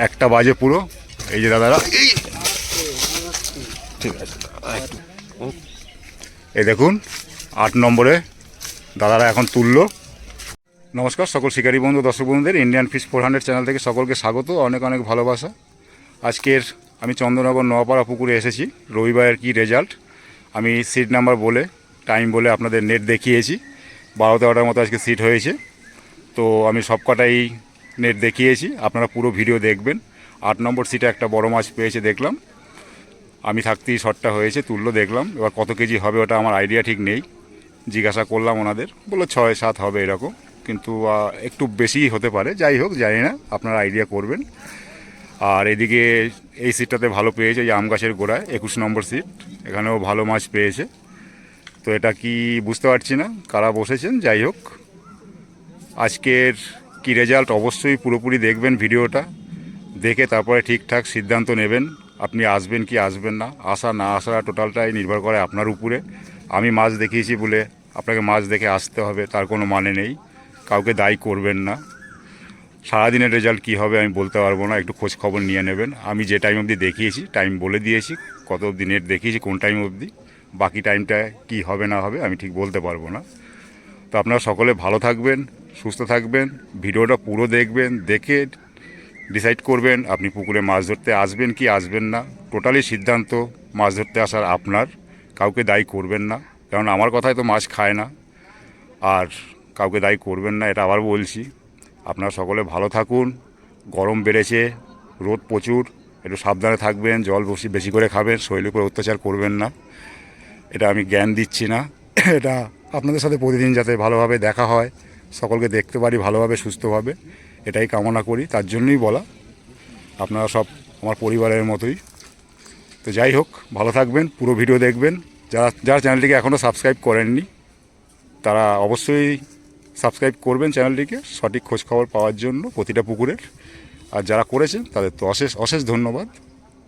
একটা বাজে পুরো। এই যে দাদারা, ঠিক আছে, এই দেখুন 8 নম্বরে দাদারা এখন তুললো। নমস্কার সকল শিকারী বন্ধু, দর্শক বন্ধুদের ইন্ডিয়ান ফিশ 400 চ্যানেল থেকে সকলকে স্বাগত, অনেক অনেক ভালোবাসা। আজকের আমি চন্দ্রনগর নোয়াপাড়া পুকুরে এসেছি। রবিবারের কি রেজাল্ট আমি সিট নাম্বার বলে, টাইম বলে আপনাদের নেট দেখিয়েছি। 12-13টার মতো আজকে সিট হয়েছে, তো আমি সব কটাই নেট দেখিয়েছি। আপনারা পুরো ভিডিও দেখবেন। 8 নম্বর সিটে একটা বড় মাছ পেয়েছে দেখলাম, আমি থাকতেই শটটা হয়েছে, তুললো দেখলাম। এবার কত কেজি হবে ওটা আমার আইডিয়া ঠিক নেই, জিজ্ঞাসা করলাম ওনাদের, বললো 6-7 হবে এরকম, কিন্তু একটু বেশিই হতে পারে। যাই হোক, জানি না, আপনারা আইডিয়া করবেন। আর এদিকে এই সিটটাতে ভালো পেয়েছে, এই আম গাছের গোড়ায় 21 নম্বর সিট, এখানেও ভালো মাছ পেয়েছে। তো এটা কি বুঝতে পারছি না কারা বসেছেন। যাই হোক, আজকের কি রেজাল্ট অবশ্যই পুরোপুরি দেখবেন ভিডিওটা, দেখে তারপরে ঠিকঠাক সিদ্ধান্ত নেবেন আপনি আসবেন কি আসবেন না। আসা না আসা টোটালটাই নির্ভর করে আপনার উপরে। আমি মাছ দেখিয়েছি বলে আপনাকে মাছ দেখে আসতে হবে তার কোনো মানে নেই। কাউকে দায়ী করবেন না। সারাদিনের রেজাল্ট কী হবে আমি বলতে পারবো না, একটু খোঁজ খবর নিয়ে নেবেন। আমি যে টাইম অবধি দেখিয়েছি টাইম বলে দিয়েছি, কত অবধি নেট দেখিয়েছি, কোন টাইম অবধি, বাকি টাইমটা কি হবে না হবে আমি ঠিক বলতে পারবো না। তো আপনারা সকলে ভালো থাকবেন, সুস্থ থাকবেন, ভিডিওটা পুরো দেখবেন, দেখে ডিসাইড করবেন আপনি পুকুরে মাছ ধরতে আসবেন কি আসবেন না। টোটালি সিদ্ধান্ত মাছ ধরতে আসার আপনার, কাউকে দায়ী করবেন না, কারণ আমার কথায় তো মাছ খায় না। আর কাউকে দায়ী করবেন না, এটা আবার বলছি। আপনারা সকলে ভালো থাকুন। গরম বেড়েছে, রোদ প্রচুর, একটু সাবধানে থাকবেন, জল বেশি করে খাবেন, শরীরের উপর অত্যাচার করবেন না। এটা আমি জ্ঞান দিচ্ছি না, এটা আপনাদের সাথে প্রতিদিন যাতে ভালোভাবে দেখা হয়, সকলকে দেখতে পারি ভালোভাবে সুস্থভাবে, এটাই কামনা করি, তার জন্যই বলা। আপনারা সব আমার পরিবারের মতোই। তো যাই হোক, ভালো থাকবেন, পুরো ভিডিও দেখবেন। যারা চ্যানেলটিকে এখনও সাবস্ক্রাইব করেননি তারা অবশ্যই সাবস্ক্রাইব করবেন চ্যানেলটিকে, সঠিক খোঁজখবর পাওয়ার জন্য প্রতিটা পুকুরের। আর যারা করেছেন তাদের তো অশেষ অশেষ ধন্যবাদ।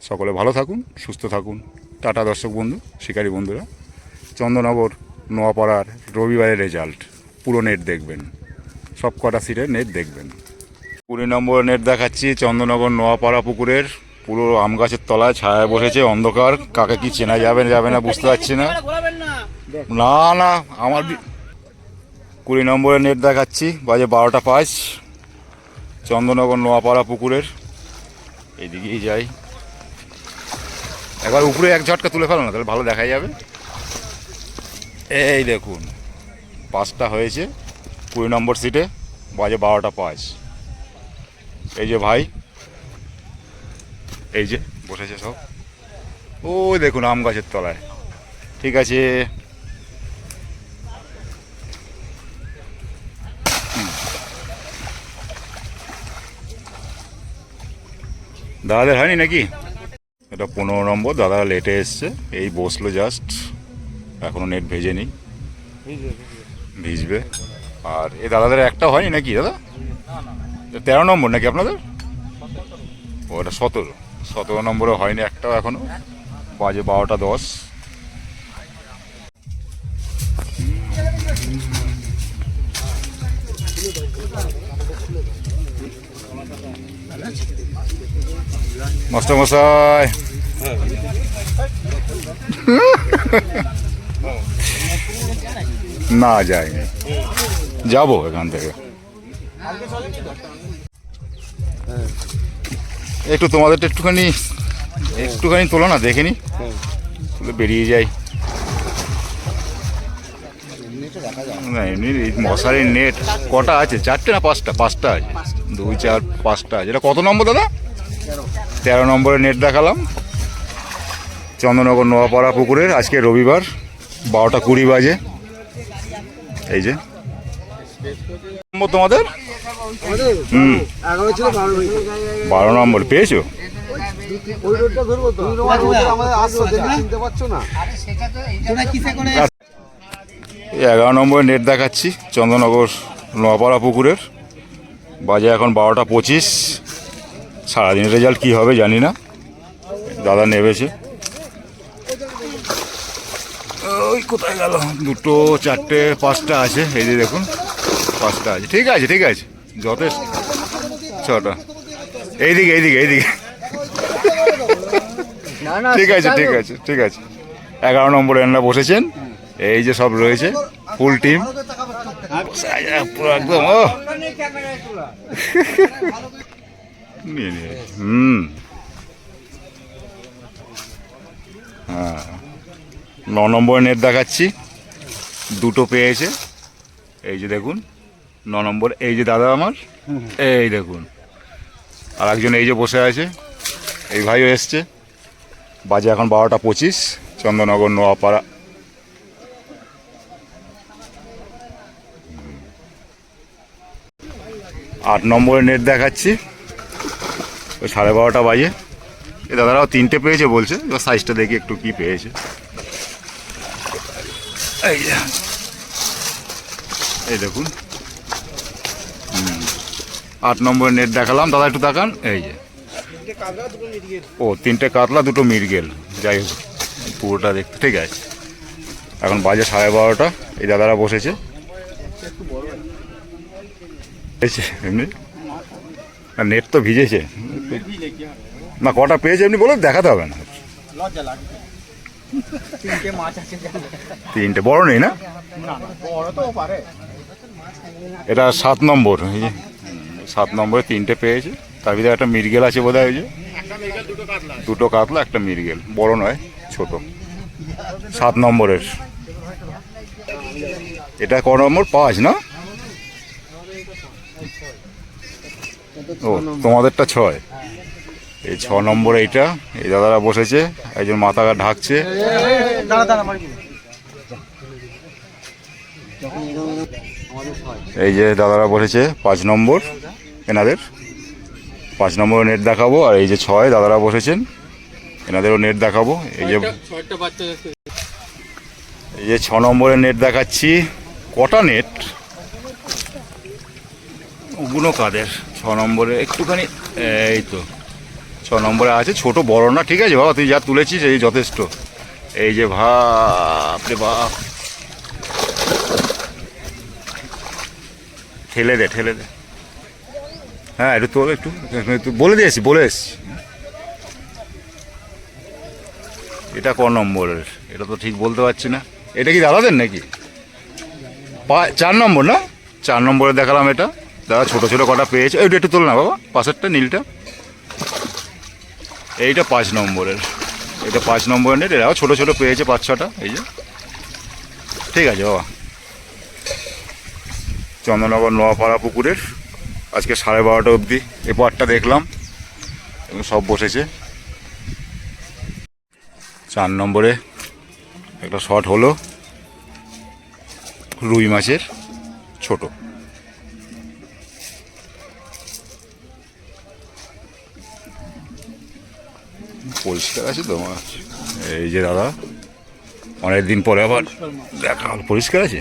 সকলে ভালো থাকুন, সুস্থ থাকুন। টাটা দর্শক বন্ধু, শিকারী বন্ধুরা। চন্দ্রনগর নোয়াপাড়ার রবিবারের রেজাল্ট পুরো নেট দেখবেন, সব কটা সিটের নেট দেখবেন। 20 নম্বর নেট দেখাচ্ছি চন্দ্রনগর নোয়াপাড়া পুকুরের। পুরো আম গাছের তলায় ছায়া বসেছে, অন্ধকার, কাকে কি চেনা যাবে যাবে না বুঝতে পারছি না। না না, আমার 20 নম্বরের নেট দেখাচ্ছি, বাজে 12টা 5, চন্দ্রনগর নোয়াপাড়া পুকুরের। এইদিকেই যাই, একবার উপরে এক ঝটকা তুলে ফেলো না, তাহলে ভালো দেখা যাবে। এই দেখুন 5টা হয়েছে 20 নম্বর সিটে, বাজে 12টা 5। এই যে ভাই, এই যে বসেছে সব, ওই দেখুন আম গাছের তলায়। ঠিক আছে, দাদাদের হয়নি নাকি? এটা 15 নম্বর, দাদা লেটে এসছে, এই বসলো জাস্ট, এখনো নেট ভেজে নেই, ভিজবে। আর এই দাদাদের একটা হয়নি নাকি দাদা? 13 নম্বর নাকি আপনাদের? ওটা 17 নম্বরে হয়নি একটাও এখনো, বাজে 12টা 10। মাস্টারমশাই না যায়নি, যাবো এখান থেকে। একটু তোমাদেরটা একটুখানি তোলো না, দেখে নি, বেরিয়ে যাই। না এমনি মশারির নেট কটা আছে? 4টে না 5টা? 5টা আছে, 2, 4, 5টা আছে। এটা কত নম্বর দাদা? 13 নম্বরের নেট দেখালাম চন্দ্রনগর নোয়াপাড়া পুকুরের। আজকে রবিবার, 12টা 20 বাজে। এই যে তোমাদের 12 নম্বর পেয়েছো? 11 নম্বরের নেট দেখাচ্ছি চন্দ্রনগর নোয়াপাড়া পুকুরের, বাজে এখন 12টা 25। সারাদিনের রেজাল্ট কী হবে জানি না, দাদা নেবেছে। ওই কোথায় গেল? 2, 4, 5টা আছে, এই যে দেখুন 5টা আছে। ঠিক আছে ঠিক আছে, যথেষ্ট। 6টা, এইদিকে এইদিকে এইদিকে ঠিক আছে ঠিক আছে ঠিক আছে। 11 নম্বরে এনারা বসেছেন, এই যে সব রয়েছে ফুল টিম পুরো একদম। ও হ্যাঁ, 9 নম্বরে নেট দেখাচ্ছি, দুটো পেয়েছে। এই যে দেখুন 9 নম্বর, এই যে দাদা আমার, এই দেখুন। আর একজন এই যে বসে আছে, এই ভাইও এসছে। বাজে এখন 12টা 25, চন্দননগর নোয়াপাড়া। আট নম্বরে নেট দেখাচ্ছি, ওই 12:30 বাজে। এই দাদারাও 3টে পেয়েছে বলছে, এবার সাইজটা দেখি একটু কি পেয়েছে। এই যে এই দেখুন 8 নম্বরে নেট দেখালাম, দাদা একটু তাকান। এই যে ও 3টে কাতলা 2টো মৃগেল, যাই হোক পুরোটা দেখতে ঠিক আছে। এখন বাজে 12:30, এই দাদারা বসেছে এমনি। নেট তো ভিজেছে না, কটা পেয়েছে এমনি বলে দেখাতে হবে না। 3টে বড় নেই না, এটা 7 নম্বর। এই যে 7 নম্বরে 3টে পেয়েছে, তার ভিতরে একটা মৃগেল আছে বোধ হয়। ওই যে 2টো কাতলা একটা মৃগেল, বড় নয় ছোট। 7 নম্বরের এটা ক নম্বর? 5 না? ও তোমাদেরটা 6। এই 6 নম্বরে এইটা, এই দাদারা বসেছে, একজন মাথা ঢাকছে। এই যে দাদারা বসেছে 5 নম্বর, এনাদের 5 নম্বরে নেট দেখাবো। আর এই যে 6 দাদারা বসেছেন, এনাদেরও নেট দেখাবো। এই যে 6 নম্বরে নেট দেখাচ্ছি। কটা নেট ওগুলো কাদের? 6 নম্বরে একটুখানি, এই তো 6 নম্বরে আছে, ছোট বড় না। ঠিক আছে বাবা, তুই যা তুলেছিস এই যথেষ্ট। এই যে বাপরে বাপ, ঠেলে দে ঠেলে দে। হ্যাঁ একটু তোল, একটু বলে দিয়েছি, বলে এসছি। এটা ক নম্বরের? এটা তো ঠিক বলতে পারছি না। এটা কি দাদাদের নাকি? 4 নম্বর না? 4 নম্বরে দেখালাম এটা, দাদা ছোটো ছোটো কটা পেয়েছে। ওইটা একটু তোল না বাবা, পাশেরটা নীলটা। এইটা 5 নম্বরের, এটা 5 নম্বরের নেট। এরাও ছোটো ছোটো পেয়েছে 5-6টা। এই যে ঠিক আছে বাবা। চন্দননগর নোয়াপাড়া পুকুরের আজকে 12:30 অবধি এ পারটা দেখলাম, এবং সব বসেছে। 4 নম্বরে একটা শট হলো রুই মাছের ছোট। পরিষ্কার আছে তো মাছ। এই যে দাদা অনেকদিন পরে আবার দেখা হলো, পরিষ্কার আছে।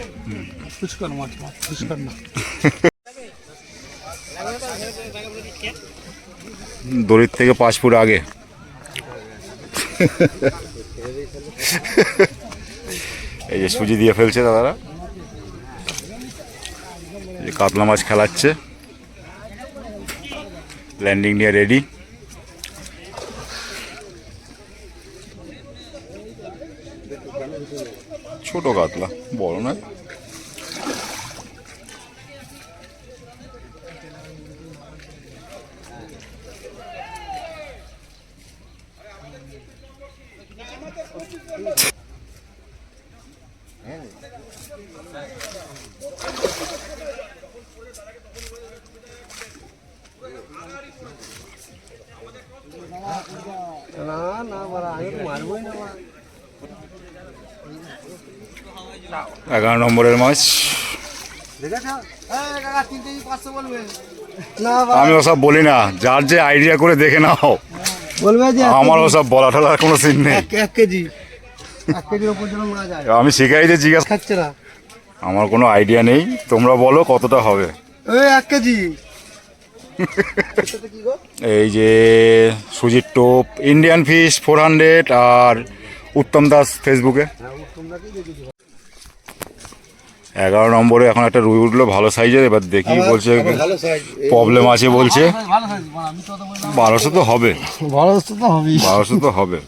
দড়ির থেকে 5 ফুট আগে। এই যে সুজি দিয়ে ফেলছে দাদারা, এই যে কাতলা মাছ খেলাচ্ছে, ল্যান্ডিং নিয়ে রেডি। ছোট কাতলা, বড় নয়। এগারো নম্বরের মাছ। আমি ওসব বলি না, যার যে আইডিয়া করে দেখে নাও। আমার ওসব বলা টলার কোনো সিন নেই। আমি শিখাই যে জিজ্ঞাসা খাচ্ছে না, আমার কোনো আইডিয়া নেই। তোমরা বলো কতটা হবে। 1 কেজি। এই যে সুজির টোপ, ইন্ডিয়ান ফিশ 400, আর উত্তম দাস ফেসবুকে। 11 নম্বরে এখন একটা রুই উঠলো ভালো সাইজের। এবার দেখি বলছে প্রবলেম আছে বলছে। 1200 তো হবে, 1200 তো হবে।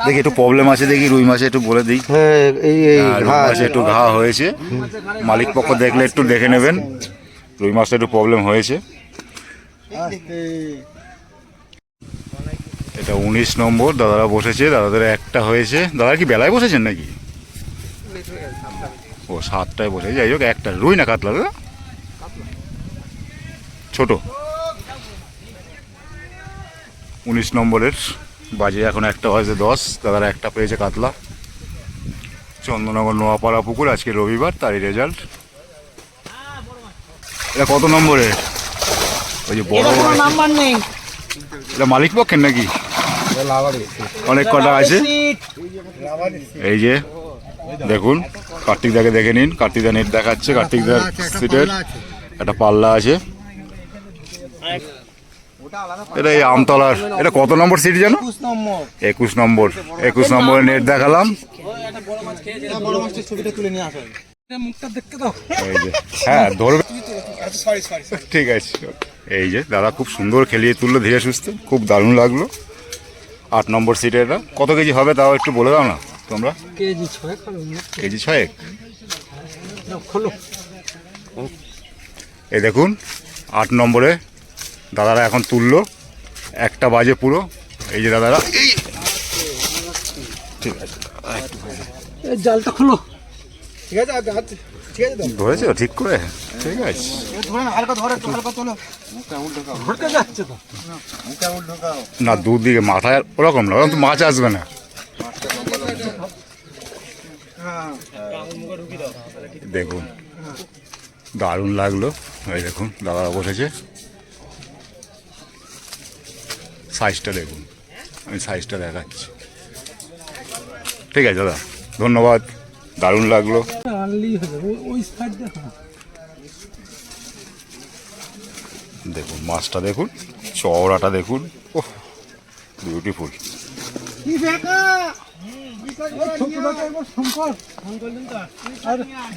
দেখি একটু প্রবলেম আছে, দেখি রুই মাছে একটু বলে দিই। রুই মাছে একটু ঘা হয়েছে, মালিক পক্ষ দেখলে একটু দেখে নেবেন। রুই মাছটা একটু প্রবলেম হয়েছে। এটা 19 নম্বর দাদারা বসেছে, দাদাদের একটা হয়েছে। দাদা কি বেলায় বসেছেন নাকি? ও 7টায় বসে, যাই হোক একটা রুই না কাতলা দাদা? ছোট। 19 নম্বরের বাজে এখন একটা বাজে 10। দাদারা একটা পেয়েছে কাতলা। চন্দননগর নোয়াপাড়া পুকুর, আজকে রবিবার, তারই রেজাল্ট। এটা কত নম্বরের? ওই যে বড় নাম্বার নেই, এটা মালিক পক্ষের নাকি? অনেক কটা আছে। এই যে দেখুন, কার্তিক দাকে দেখে নিন। কার্তিক দা নেট দেখাচ্ছে। কার্তিক দার সিটের একটা পাল্লা আছে। এটা এই আমতলার, এটা কত নম্বর সিট জানো? 21 নম্বর। 21 নম্বরের নেট দেখালাম। হ্যাঁ ধরবে, ঠিক আছে। এই যে দাদা খুব সুন্দর খেলিয়ে তুললো, ধীরে সুস্থে, খুব দারুণ লাগলো। 8 নম্বর সিটে। এটা কত কেজি হবে তাও একটু বলে দাও না তোমরা। কেজি 6। এই দেখুন 8 নম্বরে দাদারা এখন তুললো, একটা বাজে পুরো। এই যে দাদারা, ঠিক আছে জালটা খুলো, ঠিক আছে ধরেছে ঠিক করে, ঠিক আছে। না দুদিকে মাথায় ওরকম না, ওরকম তো মাছ আসবে না। দেখুন দারুণ লাগলো। এই দেখুন দাদা বসেছে, সাইজটা দেখুন, আমি সাইজটা দেখাচ্ছি। ঠিক আছে দাদা, ধন্যবাদ, দারুণ লাগলো। দেখুন মাছটা দেখুন, চওড়াটা দেখুন, ওহ বিউটিফুল।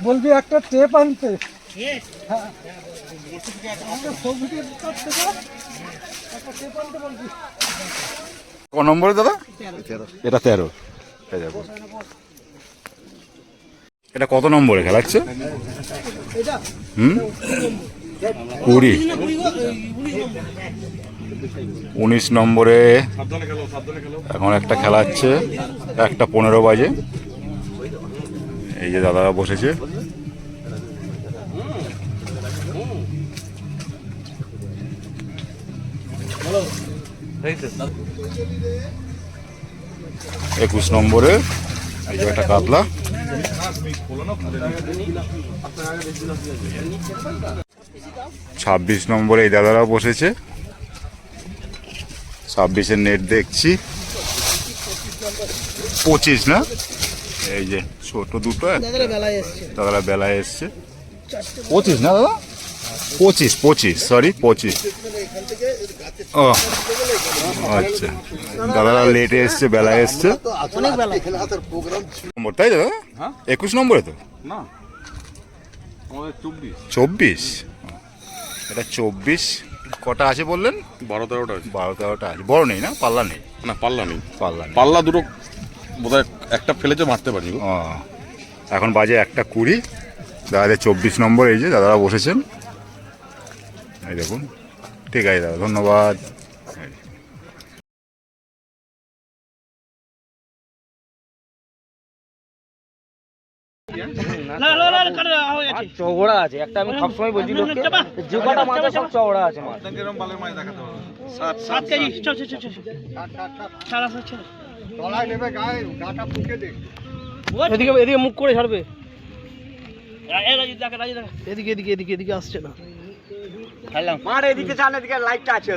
বলবি একটা টেপ আনতে। ক নম্বরে দাদা? এটা 13। এটা কত নম্বরে খেলাচ্ছে? 20। 19 নম্বরে এখন একটা খেলাচ্ছে, 1:15 বাজে। এই যে দাদারা বসেছে। একুশ নম্বরে এই যে একটা কাতলা। 26 নম্বরে এই দাদারা বসেছে। 26-এর নেট দেখছি। 25 না, এই যে ছোট দুটো দাদারা বেলায় এসছে। 25 না দাদা? 25 সরি 25। ও আচ্ছা, দাদারা লেটে এসছে, বেলায় এসছে। তাই দাদা? 21 নম্বরে তো না, 24। এটা 24। কটা আছে বললেন? 12-13টা আছে। 12-13টা আছে। বড় নেই না? পাল্লা নেই? না পাল্লা নেই। পাল্লা দুটো বোধহয় একটা ফেলেছে, মারতে পারিনি। ও এখন বাজে 1:20। দাদাদের 24 নম্বর। এই যে দাদারা বসেছেন, এই দেখুন। ঠিক আছে দাদা, ধন্যবাদ। চওড়া আছে একটা, আমি সবসময় বলছি লোককে যে কটা মাছ আছে সব চওড়া আছে মাছ। এদিকে এদিকে মুখ করে ছাড়বে, এদিকে এদিকে এদিকে এদিকে আসছে না। মার এদিকে চান, এদিকে লাইটটা আছে।